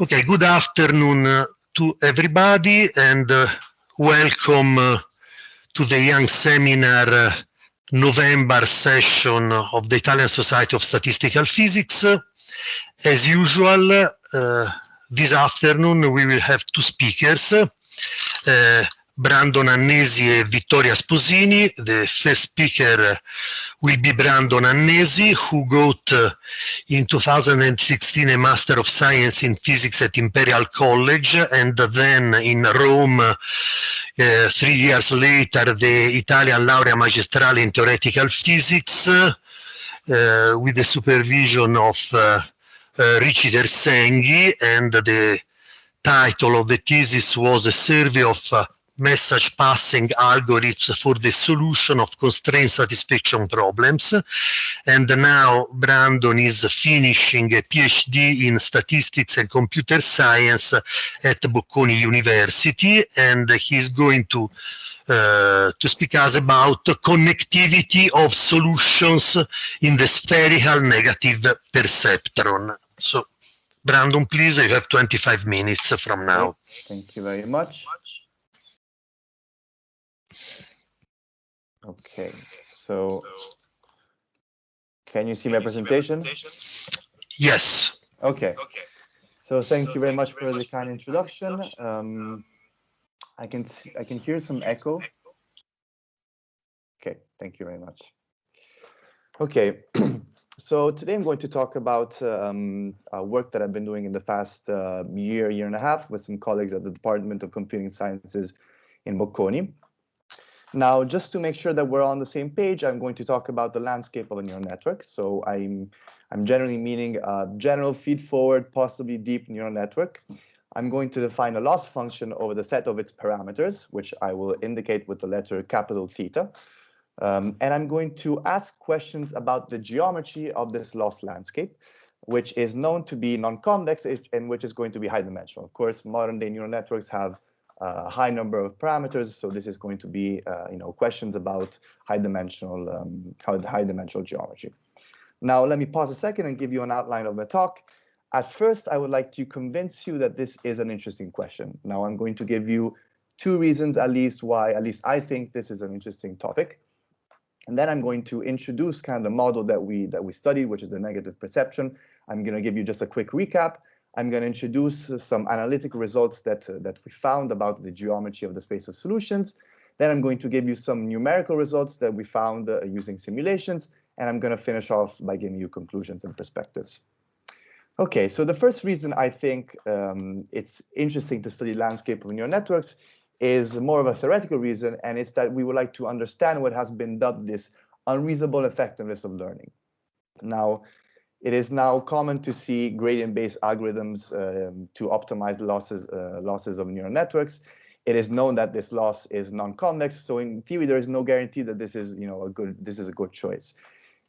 Okay, good afternoon to everybody, and welcome to the Young Seminar November session of the Italian Society of Statistical Physics. As usual, this afternoon we will have two speakers, Brandon Annesi and Vittoria Sposini. The first speaker will be Brandon Annesi, who got in 2016 a Master of Science in Physics at Imperial College, and then in Rome, 3 years later, the Italian Laurea Magistrale in Theoretical Physics, with the supervision of Ricci Tersenghi, and the title of the thesis was A Survey of Message Passing Algorithms for the Solution of Constraint Satisfaction Problems. And now Brandon is finishing a PhD in Statistics and Computer Science at Bocconi University, and he's going to speak us about connectivity of solutions in the spherical negative perceptron. So, Brandon, please, you have 25 minutes from now. Thank you very much. Okay, so can you see my presentation? Yes. Okay. So thank you very much for the kind introduction. I can hear some echo. Okay, thank you very much. Okay, so today I'm going to talk about work that I've been doing in the past year and a half with some colleagues at the Department of Computing Sciences in Bocconi. Now, just to make sure that we're on the same page, I'm going to talk about the landscape of a neural network. So I'm generally meaning a general feed-forward, possibly deep neural network. I'm going to define a loss function over the set of its parameters, which I will indicate with the letter capital theta. And I'm going to ask questions about the geometry of this loss landscape, which is known to be non-convex and which is going to be high-dimensional. Of course, modern-day neural networks have a high number of parameters, so this is going to be, questions about high-dimensional geometry. Now, let me pause a second and give you an outline of my talk. At first, I would like to convince you that this is an interesting question. Now, I'm going to give you two reasons, at least, why I think this is an interesting topic. And then I'm going to introduce kind of the model that we studied, which is the negative perceptron. I'm going to give you just a quick recap. I'm going to introduce some analytical results that we found about the geometry of the space of solutions. Then I'm going to give you some numerical results that we found using simulations. And I'm going to finish off by giving you conclusions and perspectives. Okay, so the first reason I think it's interesting to study landscape of neural networks is more of a theoretical reason, and it's that we would like to understand what has been dubbed this unreasonable effectiveness of learning. Now, it is now common to see gradient-based algorithms to optimize the losses of neural networks. It is known that this loss is non-convex, so in theory there is no guarantee that this is a good choice.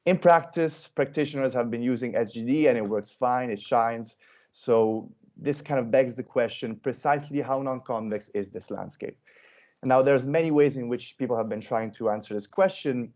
In practice, practitioners have been using SGD and it works fine, it shines. So this kind of begs the question, precisely how non-convex is this landscape? And now there's many ways in which people have been trying to answer this question.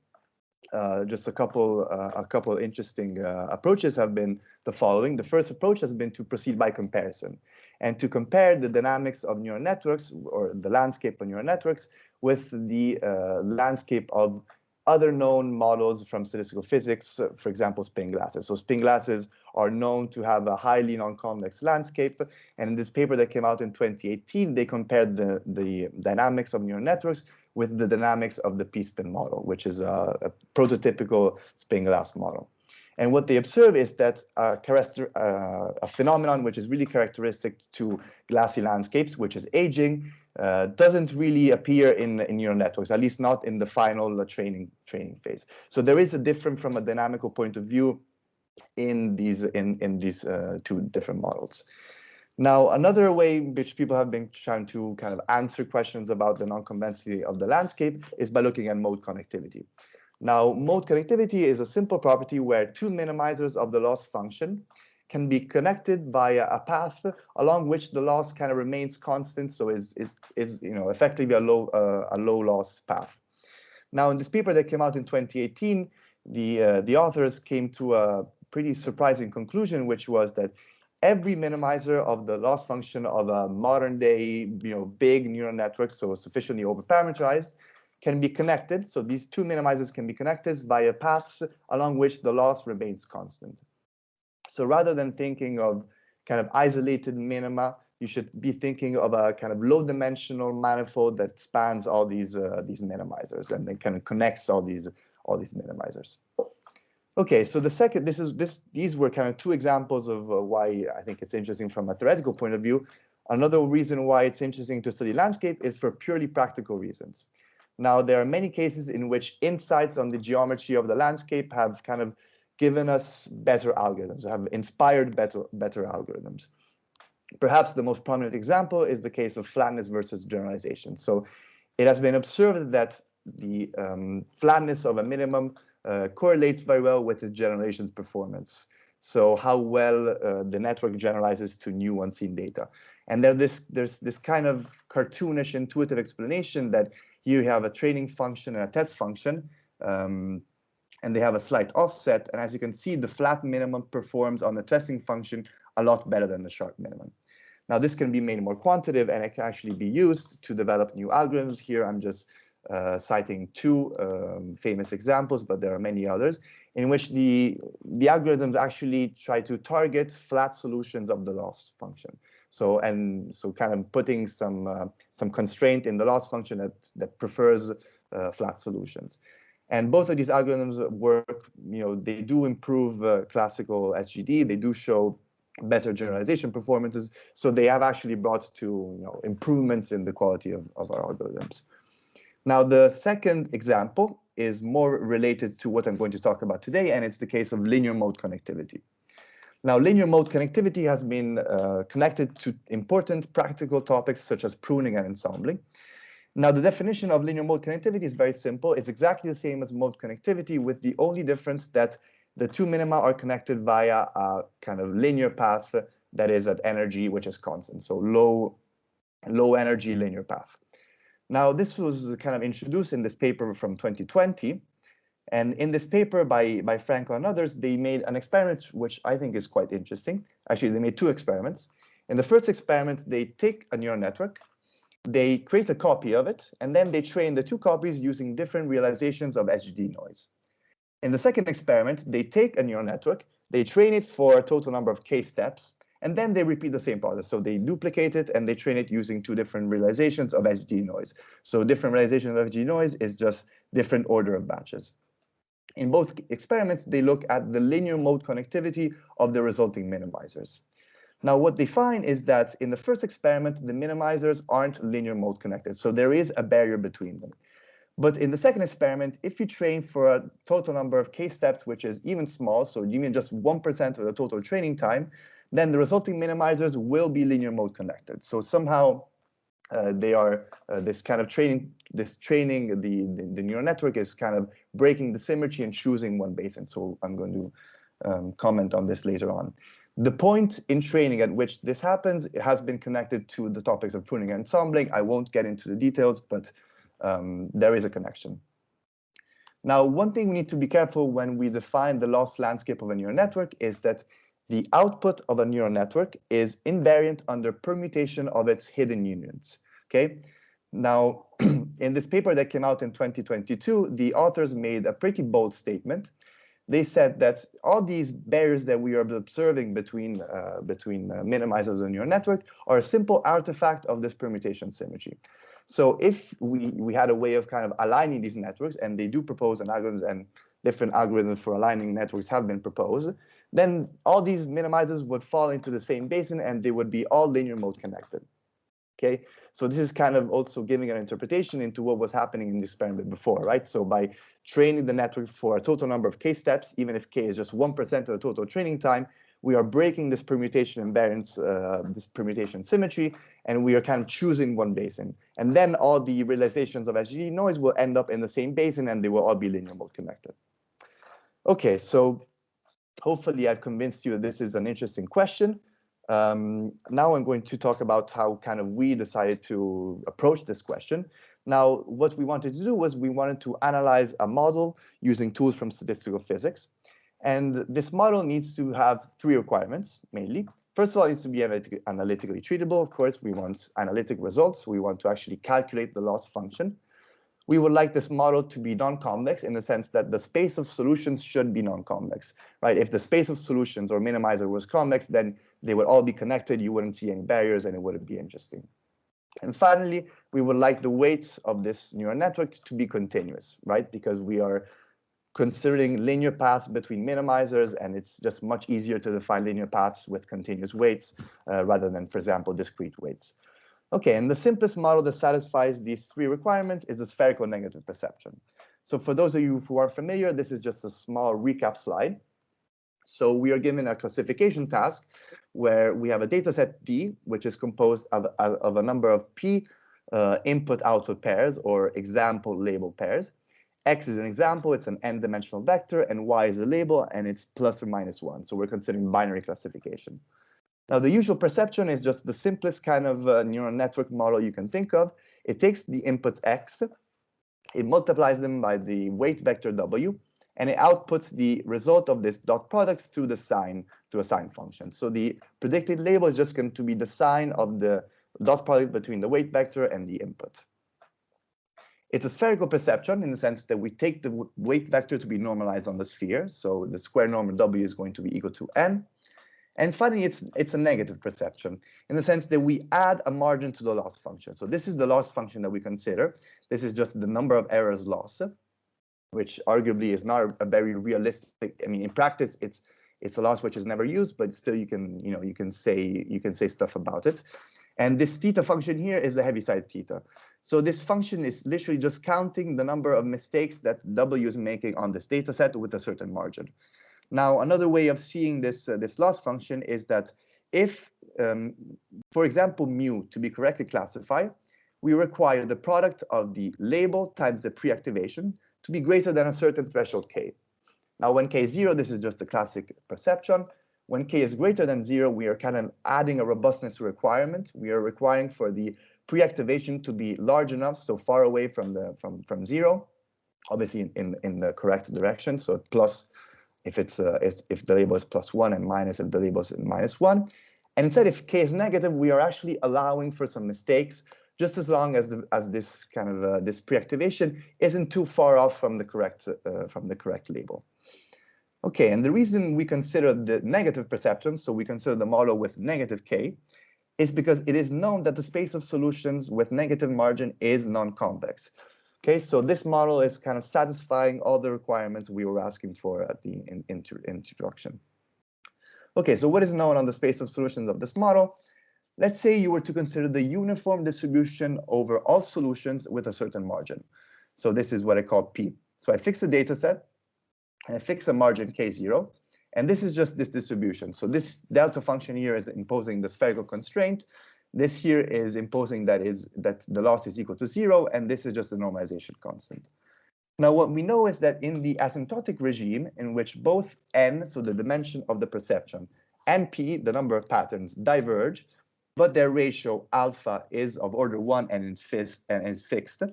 Just a couple interesting approaches have been the following. The first approach has been to proceed by comparison and to compare the dynamics of neural networks, or the landscape of neural networks, with the landscape of other known models from statistical physics, for example, spin glasses. So spin glasses are known to have a highly non-convex landscape. And in this paper that came out in 2018, they compared the dynamics of neural networks with the dynamics of the p-spin model, which is a prototypical spin glass model. And what they observe is that a phenomenon which is really characteristic to glassy landscapes, which is aging, doesn't really appear in neural networks, at least not in the final training phase. So there is a difference from a dynamical point of view in these two different models. Now, another way in which people have been trying to kind of answer questions about the non-convexity of the landscape is by looking at mode connectivity. Now, mode connectivity is a simple property where two minimizers of the loss function can be connected via a path along which the loss kind of remains constant, so is effectively a low loss path. Now, in this paper that came out in 2018, the authors came to a pretty surprising conclusion, which was that every minimizer of the loss function of a modern day, big neural network, so sufficiently over-parameterized, can be connected. So these two minimizers can be connected via paths along which the loss remains constant. So rather than thinking of kind of isolated minima, you should be thinking of a kind of low-dimensional manifold that spans all these minimizers and then kind of connects all these minimizers. Okay, so these were kind of two examples of why I think it's interesting from a theoretical point of view. Another reason why it's interesting to study landscape is for purely practical reasons. Now, there are many cases in which insights on the geometry of the landscape have kind of given us better algorithms, have inspired better algorithms. Perhaps the most prominent example is the case of flatness versus generalization. So it has been observed that the flatness of a minimum correlates very well with the generalization's performance. So how well the network generalizes to new unseen data. And there's this kind of cartoonish intuitive explanation that here you have a training function and a test function, and they have a slight offset. And as you can see, the flat minimum performs on the testing function a lot better than the sharp minimum. Now, this can be made more quantitative, and it can actually be used to develop new algorithms. Here, I'm just citing two famous examples, but there are many others, in which the algorithms actually try to target flat solutions of the loss function. So kind of putting some constraint in the loss function that prefers flat solutions. And both of these algorithms work, they do improve classical SGD. They do show better generalization performances. So they have actually brought to improvements in the quality of our algorithms. Now, the second example is more related to what I'm going to talk about today, and it's the case of linear mode connectivity. Now, linear mode connectivity has been connected to important practical topics such as pruning and ensembling. Now, the definition of linear mode connectivity is very simple. It's exactly the same as mode connectivity, with the only difference that the two minima are connected via a kind of linear path that is at energy, which is constant, so low energy linear path. Now, this was kind of introduced in this paper from 2020. And in this paper by Frankel and others, they made an experiment which I think is quite interesting. Actually, they made two experiments. In the first experiment, they take a neural network, they create a copy of it, and then they train the two copies using different realizations of SGD noise. In the second experiment, they take a neural network, they train it for a total number of k steps, and then they repeat the same process. So they duplicate it and they train it using two different realizations of SGD noise. So different realization of SGD noise is just different order of batches. In both experiments, they look at the linear mode connectivity of the resulting minimizers. Now, what they find is that in the first experiment, the minimizers aren't linear mode connected. So there is a barrier between them. But in the second experiment, if you train for a total number of k steps, which is even small, so you mean just 1% of the total training time, then the resulting minimizers will be linear mode connected. So somehow they are this kind of training, the neural network is kind of breaking the symmetry and choosing one basin. So I'm going to comment on this later on. The point in training at which this happens, it has been connected to the topics of pruning and ensembling. I won't get into the details, but there is a connection. Now, one thing we need to be careful when we define the loss landscape of a neural network is that the output of a neural network is invariant under permutation of its hidden unions. Okay. Now, in this paper that came out in 2022, the authors made a pretty bold statement. They said that all these barriers that we are observing between minimizers and neural network are a simple artifact of this permutation symmetry. So if we had a way of kind of aligning these networks, and they do propose an algorithm, and different algorithms for aligning networks have been proposed, then all these minimizers would fall into the same basin and they would be all linear mode connected. Okay, so this is kind of also giving an interpretation into what was happening in the experiment before, right? So by training the network for a total number of k steps, even if k is just 1% of the total training time, we are breaking this permutation invariance, this permutation symmetry, and we are kind of choosing one basin. And then all the realizations of SGD noise will end up in the same basin and they will all be linear mode connected. Okay, so hopefully I've convinced you that this is an interesting question. Now I'm going to talk about how kind of we decided to approach this question. Now, what we wanted to do was we wanted to analyze a model using tools from statistical physics. And this model needs to have three requirements, mainly. First of all, it needs to be analytically treatable. Of course, we want analytic results. We want to actually calculate the loss function. We would like this model to be non-convex in the sense that the space of solutions should be non-convex, right? If the space of solutions or minimizer was convex, then they would all be connected. You wouldn't see any barriers and it wouldn't be interesting. And finally, we would like the weights of this neural network to be continuous, right? Because we are considering linear paths between minimizers, and it's just much easier to define linear paths with continuous weights rather than, for example, discrete weights. Okay, and the simplest model that satisfies these three requirements is the spherical negative perceptron. So for those of you who are familiar, this is just a small recap slide. So we are given a classification task where we have a data set D, which is composed of a number of P input-output pairs or example label pairs. X is an example, it's an n-dimensional vector, and Y is a label, and it's plus or minus 1. So we're considering binary classification. Now, the usual perceptron is just the simplest kind of neural network model you can think of. It takes the inputs X, it multiplies them by the weight vector W, and it outputs the result of this dot product through a sign function. So the predicted label is just going to be the sign of the dot product between the weight vector and the input. It's a spherical perceptron in the sense that we take the weight vector to be normalized on the sphere. So the square norm of W is going to be equal to n. And finally, it's a negative perceptron in the sense that we add a margin to the loss function. So this is the loss function that we consider. This is just the number of errors lost, which arguably is not a very realistic. I mean, in practice, it's a loss which is never used, but still you can say stuff about it. And this theta function here is the Heaviside theta. So this function is literally just counting the number of mistakes that W is making on this data set with a certain margin. Now, another way of seeing this loss function is that if, for example, mu to be correctly classified, we require the product of the label times the pre-activation to be greater than a certain threshold k. Now, when k is 0, this is just a classic perceptron. When k is greater than 0, we are kind of adding a robustness requirement. We are requiring for the pre-activation to be large enough, so far away from 0, obviously in the correct direction. So plus if the label is +1 and minus if the label is -1. And instead, if k is negative, we are actually allowing for some mistakes, just as long as this kind of this pre-activation isn't too far off from the correct label. Okay, and the reason we consider the negative perceptron, so we consider the model with negative k, is because it is known that the space of solutions with negative margin is non-convex. Okay, so this model is kind of satisfying all the requirements we were asking for at the introduction. Okay, so what is known on the space of solutions of this model? Let's say you were to consider the uniform distribution over all solutions with a certain margin. So this is what I call P. So I fix a data set, and I fix a margin K0, and this is just this distribution. So this delta function here is imposing the spherical constraint. This here is imposing that the loss is equal to 0, and this is just the normalization constant. Now, what we know is that in the asymptotic regime, in which both n, so the dimension of the perceptron, and p, the number of patterns, diverge, but their ratio alpha is of order 1 and is fixed,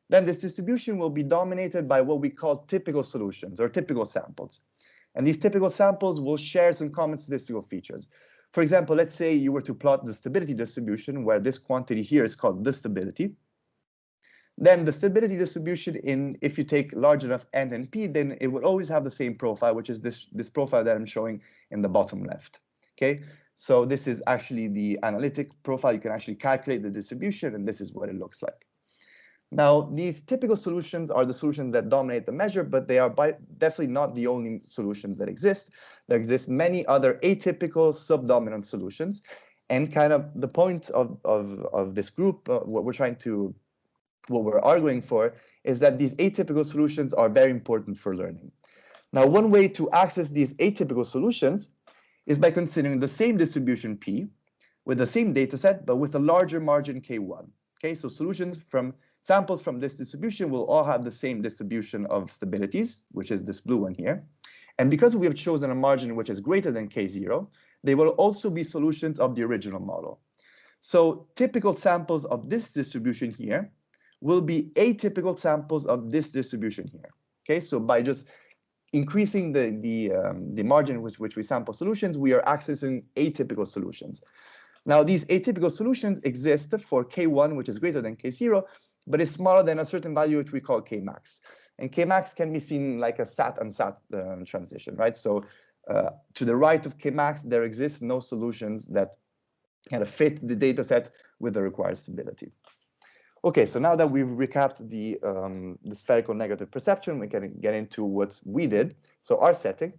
then this distribution will be dominated by what we call typical solutions or typical samples. And these typical samples will share some common statistical features. For example, let's say you were to plot the stability distribution, where this quantity here is called the stability. Then the stability distribution, if you take large enough n and p, then it will always have the same profile, which is this profile that I'm showing in the bottom left. Okay, so this is actually the analytic profile. You can actually calculate the distribution, and this is what it looks like. Now, these typical solutions are the solutions that dominate the measure, but they are definitely not the only solutions that exist. There exist many other atypical subdominant solutions. And kind of the point of this group, what we're arguing for, is that these atypical solutions are very important for learning. Now, one way to access these atypical solutions is by considering the same distribution P with the same data set, but with a larger margin K1. Okay, so samples from this distribution will all have the same distribution of stabilities, which is this blue one here. And because we have chosen a margin which is greater than K0, they will also be solutions of the original model. So typical samples of this distribution here will be atypical samples of this distribution here. Okay, so by just increasing the margin with which we sample solutions, we are accessing atypical solutions. Now, these atypical solutions exist for K1, which is greater than K0, but is smaller than a certain value, which we call Kmax. And Kmax can be seen like a sat and sat transition, right? So to the right of Kmax, there exists no solutions that kind of fit the data set with the required stability. Okay, so now that we've recapped the spherical negative perceptron, we can get into what we did. So our setting.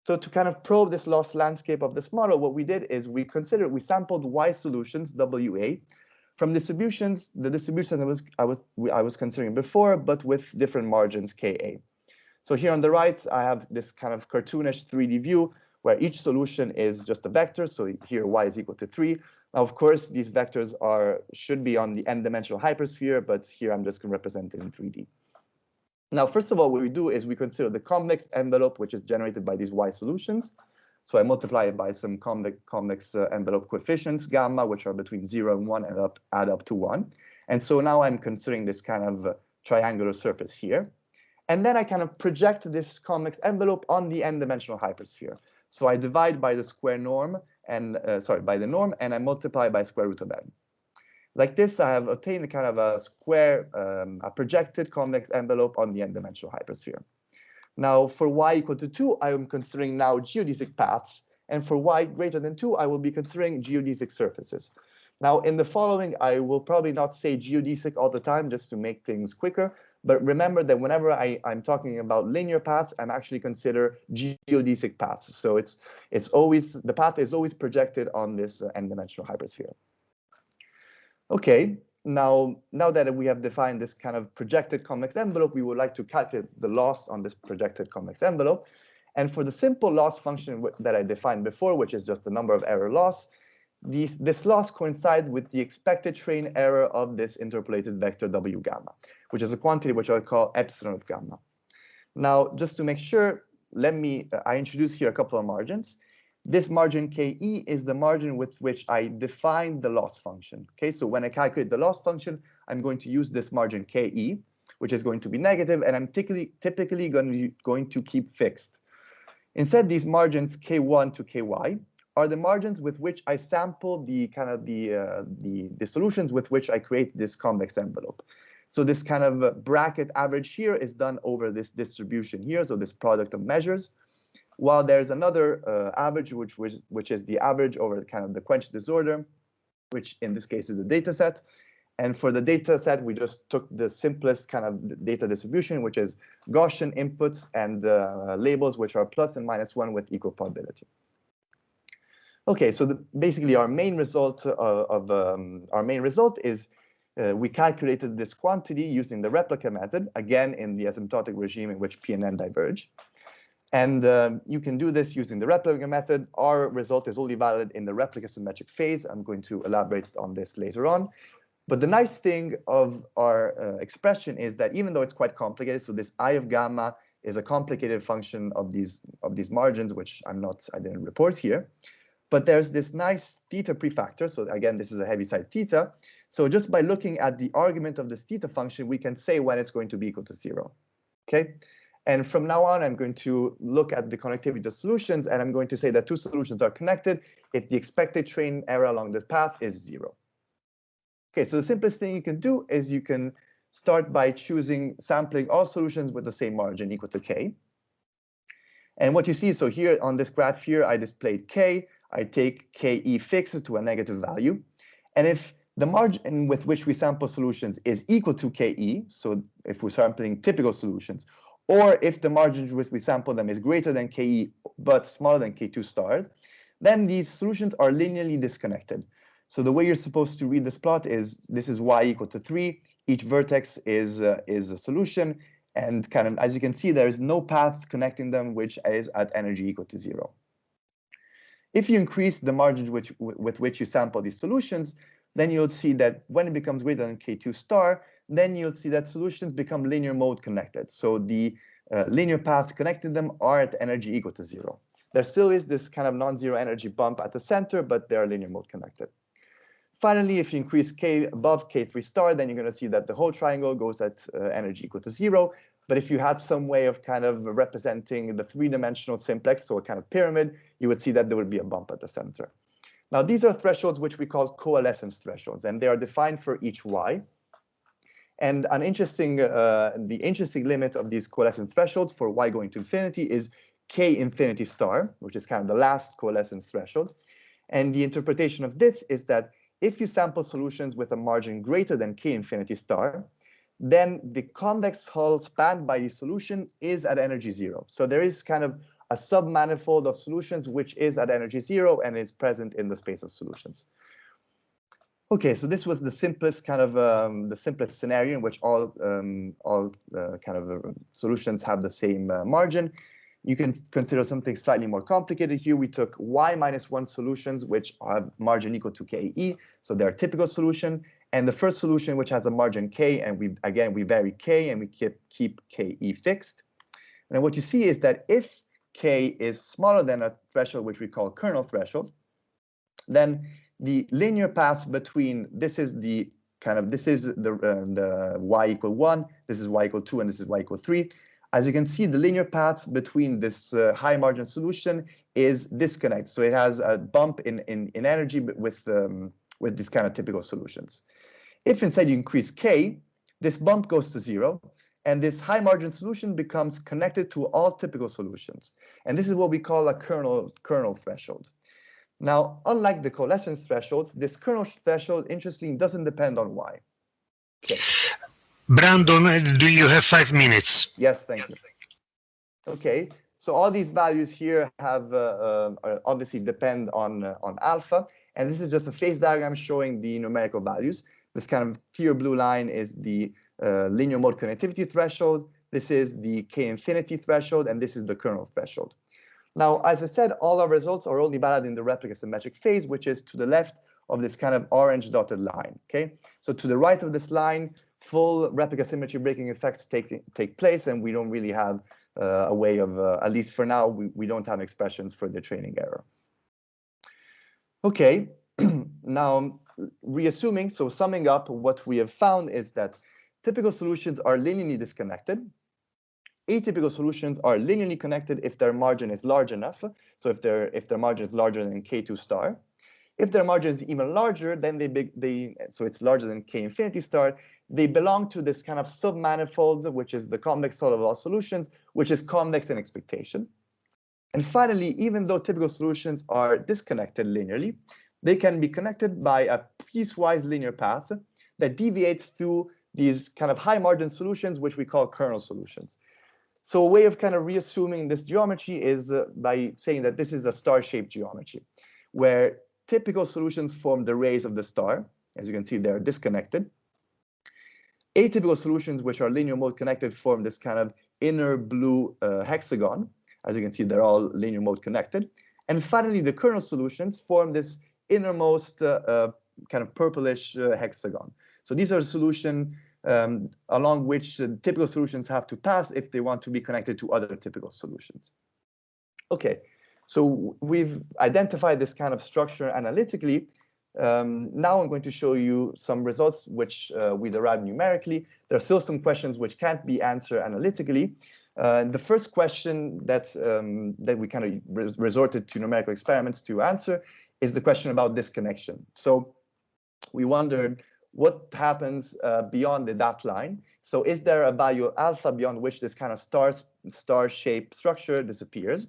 So to kind of probe this loss landscape of this model, what we did is we sampled Y solutions, WA, from distributions, the distribution that I was considering before, but with different margins, KA. So here on the right, I have this kind of cartoonish 3D view where each solution is just a vector. So here Y is equal to 3. Now, of course, these vectors should be on the n-dimensional hypersphere, but here I'm just going to represent it in 3D. Now, first of all, what we do is we consider the convex envelope, which is generated by these Y solutions. So I multiply it by some convex envelope coefficients, gamma, which are between 0 and 1 and add up to 1. And so now I'm considering this kind of triangular surface here. And then I kind of project this convex envelope on the n-dimensional hypersphere. So I divide by the square norm, and by the norm, and I multiply by square root of n. Like this, I have obtained a kind of a square, a projected convex envelope on the n-dimensional hypersphere. Now, for Y equal to 2, I am considering now geodesic paths, and for Y greater than 2, I will be considering geodesic surfaces. Now, in the following, I will probably not say geodesic all the time just to make things quicker, but remember that whenever I'm talking about linear paths, I'm actually consider geodesic paths. So it's always, the path is always projected on this n-dimensional hypersphere. Okay, now that we have defined this kind of projected convex envelope, we would like to calculate the loss on this projected convex envelope. And for the simple loss function that I defined before, which is just the number of error loss, this loss coincides with the expected train error of this interpolated vector W gamma, which is a quantity which I'll call epsilon of gamma. Now, just to make sure, I introduce here a couple of margins. This margin KE is the margin with which I define the loss function. Okay, so when I calculate the loss function, I'm going to use this margin KE, which is going to be negative, and I'm typically going to keep fixed. Instead, these margins K1 to KY are the margins with which I sample the solutions with which I create this convex envelope. So this kind of bracket average here is done over this distribution here, so this product of measures. While there's another average, which is the average over kind of the quench disorder, which in this case is the data set. And for the data set, we just took the simplest kind of data distribution, which is Gaussian inputs and labels, which are plus and minus 1 with equal probability. Okay, so basically our main result is we calculated this quantity using the replica method, again in the asymptotic regime in which P and N diverge. And you can do this using the replica method. Our result is only valid in the replica symmetric phase. I'm going to elaborate on this later on. But the nice thing of our expression is that even though it's quite complicated, so this I of gamma is a complicated function of these margins, which I didn't report here. But there's this nice theta prefactor. So again, this is a Heaviside theta. So just by looking at the argument of this theta function, we can say when it's going to be equal to 0. Okay. And from now on, I'm going to look at the connectivity of solutions, and I'm going to say that two solutions are connected if the expected train error along this path is 0. Okay, so the simplest thing you can do is you can start by sampling all solutions with the same margin equal to k. And what you see, so here on this graph here, I displayed k. I take ke fixed to a negative value. And if the margin with which we sample solutions is equal to ke, so if we're sampling typical solutions, or if the margin with which we sample them is greater than ke but smaller than k2 stars, then these solutions are linearly disconnected. So the way you're supposed to read this plot is this is y equal to 3. Each vertex is a solution, and kind of as you can see, there is no path connecting them which is at energy equal to 0. If you increase the margin with which you sample these solutions, then you'll see that when it becomes greater than k2 star, then you'll see that solutions become linear mode connected. So the linear path connecting them are at energy equal to 0. There still is this kind of non-zero energy bump at the center, but they are linear mode connected. Finally, if you increase k above k3 star, then you're going to see that the whole triangle goes at energy equal to 0. But if you had some way of kind of representing the three-dimensional simplex, so a kind of pyramid, you would see that there would be a bump at the center. Now, these are thresholds which we call coalescence thresholds, and they are defined for each y. And the interesting limit of these coalescence thresholds for y going to infinity is k infinity star, which is kind of the last coalescence threshold. And the interpretation of this is that if you sample solutions with a margin greater than k infinity star, then the convex hull spanned by the solution is at energy 0. So there is kind of a submanifold of solutions which is at energy 0 and is present in the space of solutions. Okay, so this was the simplest kind of the simplest scenario in which all solutions have the same margin. You can consider something slightly more complicated here. We took y-1 solutions which have margin equal to ke, so they're a typical solution, and the first solution which has a margin k, and we vary k and we keep ke fixed. And what you see is that if k is smaller than a threshold which we call kernel threshold, then the linear path between this is the y equal 1, this is y equal 2, and this is y equal 3. As you can see, the linear path between this high margin solution is disconnected. So it has a bump in energy with these kind of typical solutions. If instead you increase k, this bump goes to 0, and this high margin solution becomes connected to all typical solutions. And this is what we call a kernel threshold. Now, unlike the coalescence thresholds, this kernel threshold, interestingly, doesn't depend on y. Okay. Brandon, do you have 5 minutes? Yes, thank you. Okay, so all these values here have obviously depend on alpha, and this is just a phase diagram showing the numerical values. This kind of clear blue line is the linear mode connectivity threshold. This is the k infinity threshold, and this is the kernel threshold. Now, as I said, all our results are only valid in the replica symmetric phase, which is to the left of this kind of orange dotted line. Okay, so to the right of this line, full replica symmetry breaking effects take place, and we don't really have a way of, at least for now, we don't have expressions for the training error. Okay, now reassuming, so summing up, what we have found is that typical solutions are linearly disconnected. Atypical solutions are linearly connected if their margin is large enough. So if their margin is larger than k2 star. If their margin is even larger, then so it's larger than k infinity star, they belong to this kind of submanifold, which is the convex hull of all solutions, which is convex in expectation. And finally, even though typical solutions are disconnected linearly, they can be connected by a piecewise linear path that deviates through these kind of high margin solutions, which we call kernel solutions. So a way of kind of reassuming this geometry is by saying that this is a star-shaped geometry, where typical solutions form the rays of the star. As you can see, they're disconnected. Atypical solutions, which are linear mode connected, form this kind of inner blue hexagon. As you can see, they're all linear mode connected. And finally, the kernel solutions form this innermost kind of purplish hexagon. So these are solutions along which typical solutions have to pass if they want to be connected to other typical solutions. Okay, so we've identified this kind of structure analytically. Now I'm going to show you some results which we derived numerically. There are still some questions which can't be answered analytically. The first question that we kind of resorted to numerical experiments to answer is the question about disconnection. So we wondered what happens beyond the dot line. So is there a value alpha beyond which this kind of star-shaped structure disappears?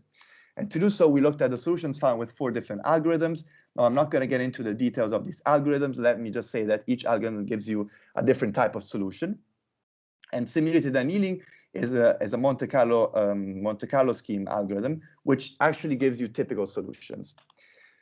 And to do so, we looked at the solutions found with 4 different algorithms. Now, I'm not going to get into the details of these algorithms. Let me just say that each algorithm gives you a different type of solution. And simulated annealing is a Monte Carlo scheme algorithm, which actually gives you typical solutions.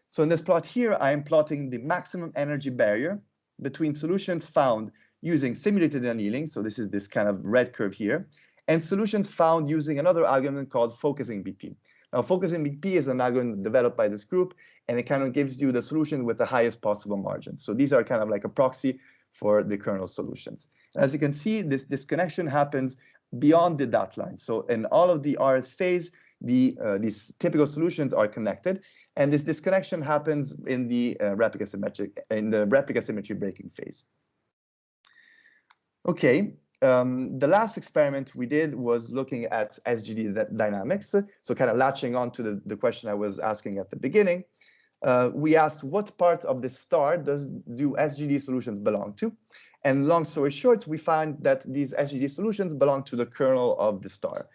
So in this plot here, I am plotting the maximum energy barrier between solutions found using simulated annealing, so this is this kind of red curve here, and solutions found using another algorithm called focusing BP. Now, focusing BP is an algorithm developed by this group, and it kind of gives you the solution with the highest possible margin. So these are kind of like a proxy for the kernel solutions. And as you can see, this disconnection happens beyond the dot line. So in all of the RS phase, these typical solutions are connected, and this disconnection happens in the replica symmetry breaking phase. Okay, the last experiment we did was looking at SGD dynamics. So kind of latching on to the question I was asking at the beginning, we asked what part of the star do SGD solutions belong to? And long story short, we find that these SGD solutions belong to the kernel of the star.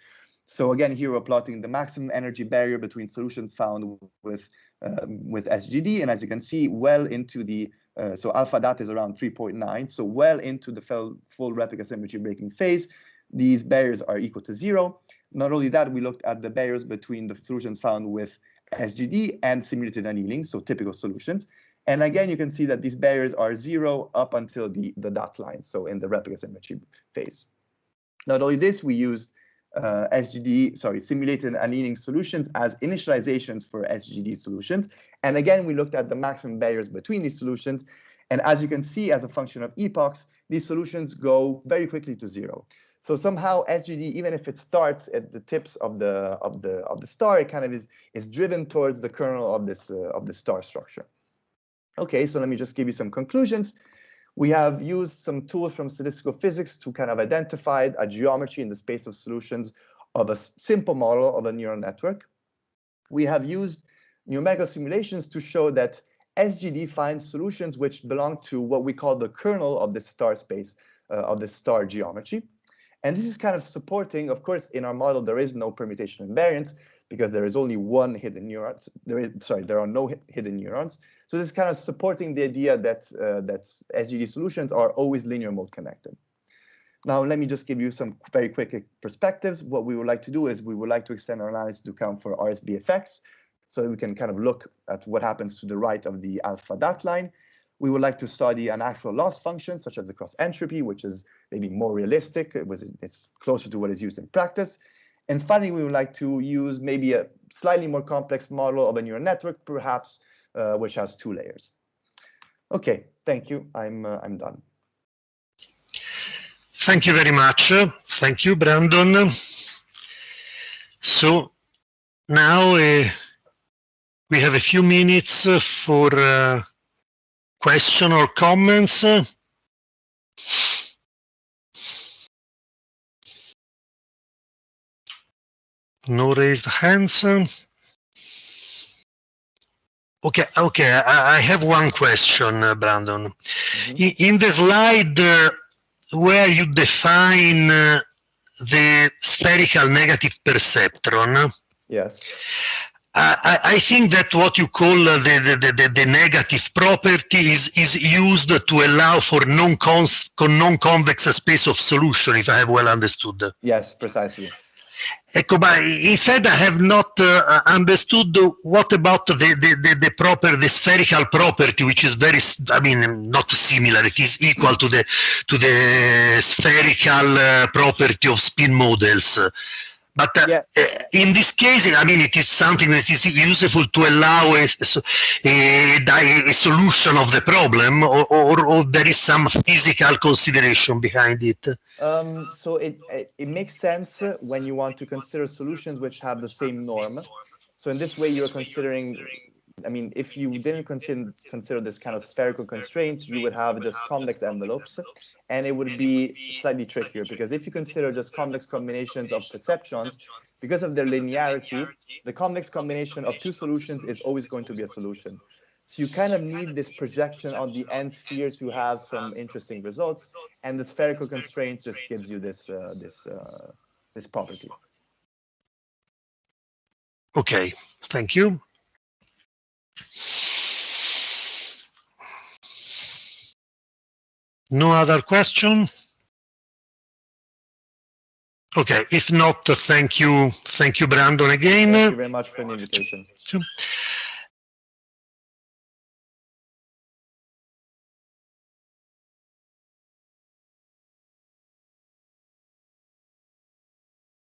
So again, here we're plotting the maximum energy barrier between solutions found with SGD, and as you can see, well into the so alpha data is around 3.9, so well into the full replica symmetry breaking phase, these barriers are equal to 0. Not only that, we looked at the barriers between the solutions found with SGD and simulated annealing, so typical solutions. And again, you can see that these barriers are 0 up until the dot line, so in the replica symmetry phase. Not only this, we used simulated annealing solutions as initializations for SGD solutions. And again, we looked at the maximum barriers between these solutions. And as you can see, as a function of epochs, these solutions go very quickly to 0. So somehow SGD, even if it starts at the tips of the star, it kind of is driven towards the kernel of the star structure. Okay, so let me just give you some conclusions. We have used some tools from statistical physics to kind of identify a geometry in the space of solutions of a simple model of a neural network. We have used numerical simulations to show that SGD finds solutions which belong to what we call the kernel of the star space, of the star geometry. And this is kind of supporting, of course, in our model, there is no permutation invariance because there is only one hidden neuron. There are no hidden neurons. So this is kind of supporting the idea that SGD solutions are always linear mode connected. Now, let me just give you some very quick perspectives. What we would like to do is we would like to extend our analysis to account for RSB effects, so we can kind of look at what happens to the right of the alpha dot line. We would like to study an actual loss function, such as the cross entropy, which is maybe more realistic. It's closer to what is used in practice. And finally, we would like to use maybe a slightly more complex model of a neural network, perhaps, which has 2 layers. Okay, thank you. I'm done. Thank you very much. Thank you, Brandon. So now we have a few minutes for question or comments. No raised hands. Okay. I have one question, Brandon. Mm-hmm. In the slide where you define the spherical negative perceptron, yes, I think that what you call the negative property is used to allow for non-convex space of solution, if I have well understood. Yes, precisely. Ecco, but instead I have not understood what about the spherical property, which is very, I mean, not similar. It is equal to the spherical property of spin models. But in this case, I mean, it is something that is useful to allow a solution of the problem, or there is some physical consideration behind it. So it makes sense when you want to consider solutions which have the same norm. So in this way, you're considering, I mean, if you didn't consider this kind of spherical constraint, you would have just convex envelopes, and it would be slightly trickier, because if you consider just convex combinations of perceptrons, because of their linearity, the convex combination of 2 solutions is always going to be a solution. So you kind of need this projection on the end sphere to have some interesting results, and the spherical constraint just gives you this this property. Okay, thank you. No other question? Okay, if not, thank you, Brandon, again. Thank you very much for the invitation.